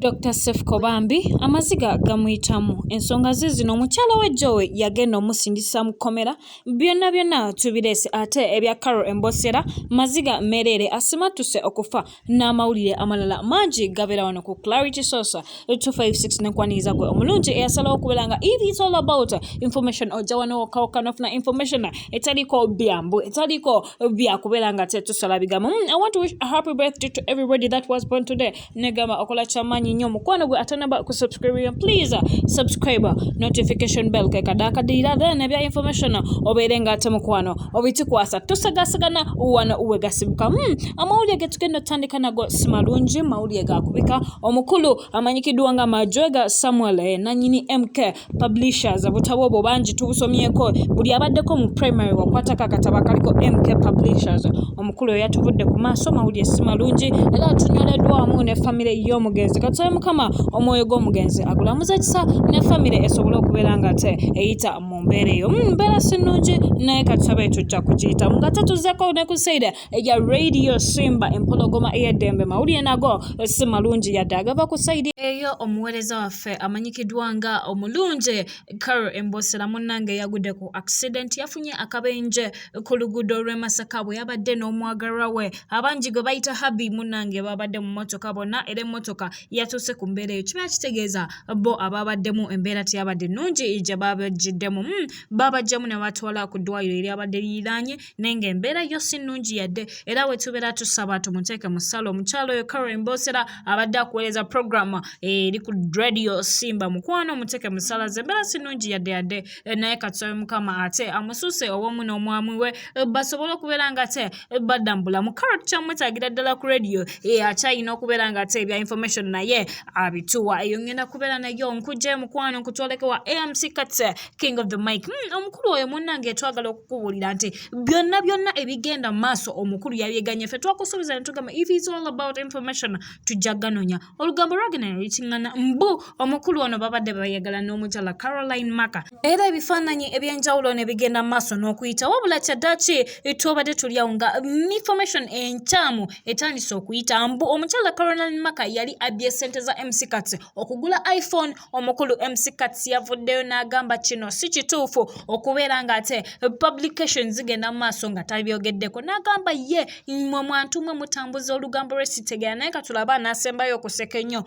Dr. Cephcho bambi amaziga gamuyitamu ensonga zino omukyala we Joe yagenda omusindisa mu kkomera byonna tubirese ate ebya Carol embosera maziga meerere asimatuse okufa n'amawulire amalala mangi gabera wano ku Clarity Source 256 nekwaniriza gwe omulungi eyasalawo okubeera nga if it's all about information ojja wano okawukanafuna information etaliko byambu etaliko byakubeera nga tetusala bigamu. I want to wish a happy birthday to everybody that was born today. Negama okola chamanyi nyo mukwano gwe atanaba ku subscribe, please subscribe, notification bell kekadaka dira then ebya information oberenga ate mukwano obitikwasa tosagasagana wano uwe gasibuka. Amawulire getugenda tandika nago simalungi mawulire gakubika omukulu amanyikidwa nga Majwega Samuel nanyini MK Publishers butabo obwo bangi tubusomyeko buli abaddeko mu primary wakwataka kataba kaliko MK Publishers omukulu yatuvudde ku maaso mawulire simalungi era tunyoleddwa mu ne family y'omugenzi katoye mukama omwoyo gw'omugenzi agulamuza kisa ne family esobola okubeera nga te eyita mu mbeera eyo mbeera sinungi naye katabe tujja kugiyita mu gatatuzzeko ne kusaida eya radio Simba empologoma ey'eddembe mawulire nago simalungi yadde agava ku saidi eyo. Omuweereza waffe amanyikidwa nga omulungi Carol embosera munnange yagudde ku accident yafunye akabenje ku luguudo lw'e Masaka bwe yabadde n'omwagalwa we abangi gwe bayita habi munnange babadde mu motoka bonna era emmotoka yatuuse ku mbeera eyo kiba kitegeeza bo ababaddemu embeera teyabadde nnungi gye babajjiddemu babajjamu ne batwala ku ddwaliro eryabadde liriraanye naye ng'embeera yo si nnungi yadde era we tubeera tusaba tumuteeke mu ssala omukyalo oyo Carol embosera abadde akuweereza programu eri ku radio Simba mukwano muteeke mu ssala ze embeera si nnungi yadde naye katusabe mukama ate amusuuse owamu n'omwami we basobole okubeera nga te badda mu bulamu. Carol tukyamwetaagira ddala ku radio akyayina okubeera nga te ebya information naye abituwa eyo ngenda kubeera nayo nkujje mukwano nkutwaleke wa AMC Katse King of the Mic. Omukulu oyo munnange twagala okukubuulira nti byonna ebigenda mu maaso omukulu yabyeganye ffe twakusuubiza ne tugamba if it's all about information tujja ganonya olugambo lwagenda litingana mbu omukulu ono babadde bayagala n'omukyala Caroline Macah era ebifaananyi ebyenjawulo ne bigenda mu maaso n'okuyita wabula kyaddaki twobadde tulyawo nga information enkyamu etandise okuyita mbu omukyala Caroline Macah yali abbye ssente za MC Katse okugula iPhone. Omukulu MC Katse yavuddeyo n'agamba kino si kituufu okubeera nga ate publications zigenda mu maaso nga tabyogeddeko n'agamba ye mwe mwantu mwe mutambuza olugambo lw'esitegera naye katulaba n'asembayo okuseka ennyo.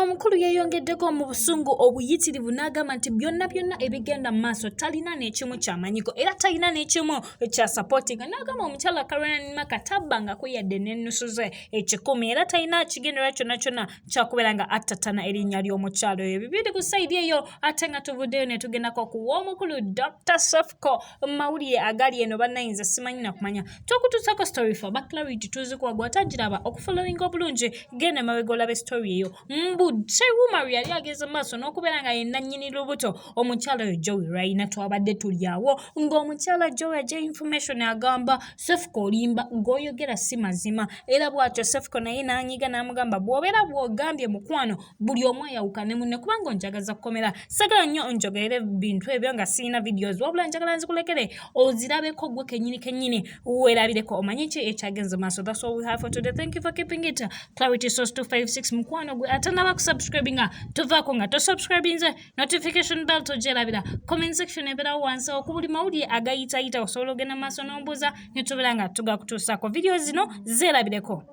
Omukulu yeeyongeddeko mu busungu obuyitirivu n'agamba nti byonna ebigenda mu maaso talina n'ekimu kyamanyiko era talina n'ekimu kya supportinga n'agamba omukyala Caroline Macah tabbangako yadde n'ennusu ze 10 era talina kigendera kyonna kyakubeera nga attatana erinnya ly'omukyalo oyo bibiri ku saidi eyo ate nga tuvuddeyo ne tugendako kuwa omukulu Dr. Cephcho mawulire agali eno bannayinza simanyi na kumanya tokutuusako story fa Clarity tuzikuwagwa atagiraba okufollowinga obulungi genda mabega olabe story eyo mbu Sewuma yali ageze maaso n'okubeera nga yenna nnyini lubuto omukyala oyo Joe Raina twabadde tulyawo ng'omukyala Joe ajja information agamba Cephcho olimba ng'oyogera si mazima era bw'atyo Cephcho naye n'anyiga n'amugamba bw'obeera bw'ogambye mukwano buli omu ayawukane munne kubanga onjagaza kukomera sagala nnyo njogerere bintu ebyo nga sirina videos wabula njagala nzikulekere ozirabeko gwe kennyini weerabireko omanyi ki ekyagenze maaso. That's all we have for today. Thank you for keeping it Clarity Source 256 mukwano gwe atanaba kusubscribinga tovaako nga tosubscribinze notification bell togyerabira comment section ebeerawo wansi okubuli mawulire agayitayita osobola ogenda maaso n'ombuuza ne tubeera nga tugakutuusaako video zino zeerabireko.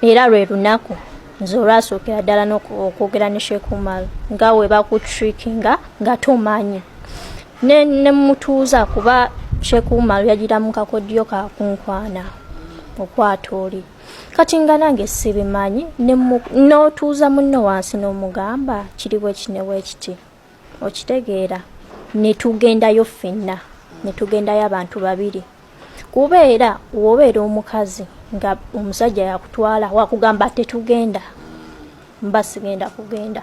Era lwe lunaku nze olwasookera ddala n'okwogera ne Sheikh Umar nga we bakutrickinga nga tomanyi ne mutuuza kuba Sheikh Umar yagira mu kakodyo ka kunkwana okwata oli kati nga nange sibimanyi n'otuuza munno wansi n'omugamba kiri bwe kinewe ekiti okitegeera ne tugendayo ffenna ne tugendayo abantu babiri kubeera wobeera omukazi nga omusajja yakutwala wakugamba tetugenda mba sigenda kugenda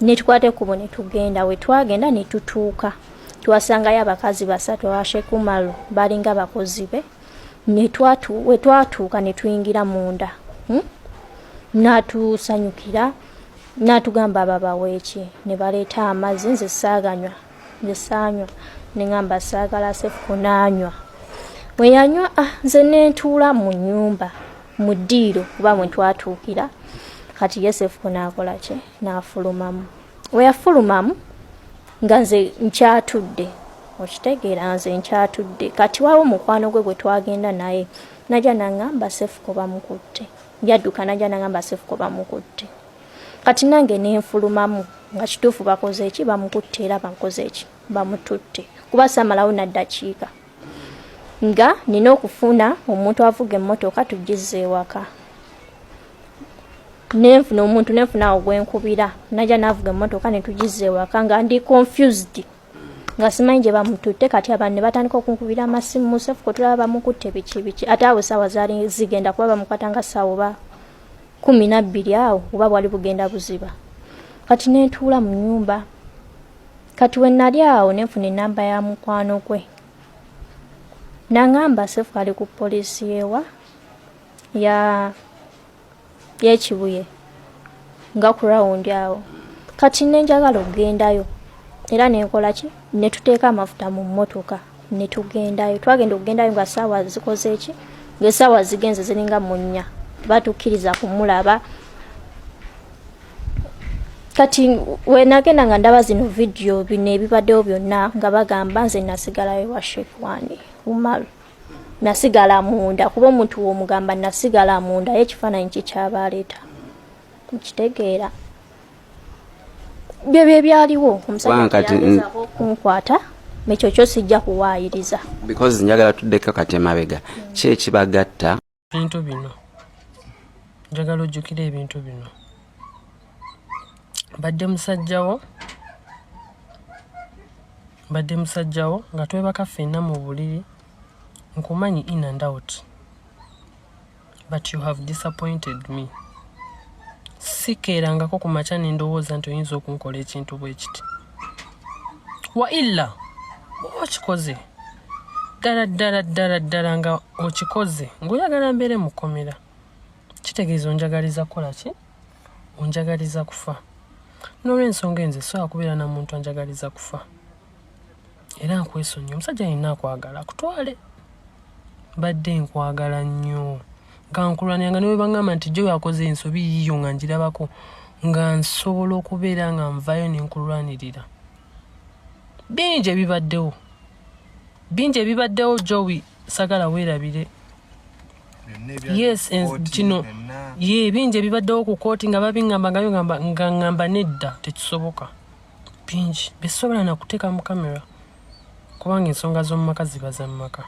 ne tukwate kubo ne tugenda we twagenda ne tutuuka twasangayo abakazi 3 wa Sheikh Umar balinga bakozi be ne twatuuka ne tuyingira munda natusanyukira natugamba babaweeki ne baleeta amazzi nze saaganywa ne ngamba saagala Cephcho n'anywa bwe yanywa nze ne ntuula mu nnyumba mu ddiiro kuba mwe twatuukira kati Yosefu n'akola ki n'afulumamu we yafulumamu nga nze nkyatudde okitegeera nze nkyatudde kati wawo mukwano gwe twagenda naye najja n'aŋŋamba Sefuko bamukutte yadduka najja n'aŋŋamba Sefuko bamukutte kati nange nenfulumamu nga kituufu bakoze eki bamukutte era bakoze eki bamututte kuba samalawo naddakiika nga nina okufuna omuntu avuga emmotoka tugizze ewaka nenfuna omuntu nenfuna ogwenkubira najja n'avuga emmotoka ne tugizze ewaka nga ndi confused nga simanyi gye bamututte kati abantu ne batandika okunkubira amasimu Sefuko tulaba bamukutte biki ate awo essaawa zaali zigenda kuba bamukwata nga ssaawa oba 12 awo oba bwali bugenda buziba kati nentuula mu nnyumba kati we nali awo nenfuna ennamba ya mukwano gwe n'aŋŋamba Sefuko ali ku poliisi yewa y'ekibuye nga ku rawundi awo kati nenjagala okugendayo era nenkola ki ne tuteeka amafuta mu mmotoka ne tugendayo twagenda okugendayo nga ssaawa zikoze eki ng'essaawa zigenze ziringa mu 4 batukkiriza kumulaba kati we nagenda nga ndaba zino vidiyo bino ebibaddewo byonna nga bagamba nze nasigalayo wa Shekwani Umaru nasigala munda kuba omuntu w'omugamba nasigala munda y'ekifaananyi kikyabaleeta mukitegeera bye byaliwo omusajja yagezaako kunkwata ekyo kyo sijja kuwaayiriza because njagala tuddeko kati emabega ki ekibagatta ebintu bino njagala ojjukira ebintu bino badde musajjawo nga twebaka ffenna mu buliri nkumanyi in and out but you have disappointed me sikeerangako ku makya ne ndowooza nti oyinza okunkola ekintu bwe kiti wa illa okikoze ddala nga okikoze ng'oyagala mbeere mu kkomera kitegeeza onjagaliza kukola ki onjagaliza kufa n'olw'ensonga enze sobola kubeera na muntu anjagaliza kufa era nkwesonyiwa omusajja yenna akwagala akutwale badde nkwagala nnyo nga nkulwanira ne bwe baŋŋamba nti gye wakoze ensobi yiyo nga njirabako nga nsobola okubeera nga nvayo ne nkulwanirira bingi ebibaddewo Joey sagala weerabire yes kino ye bingi ebibaddewo ku kooti nga babiŋŋamba nga ŋŋamba nedda tekisoboka bingi besobola nakuteeka mu kamera kubanga ensonga z'omu maka ziba za mu maka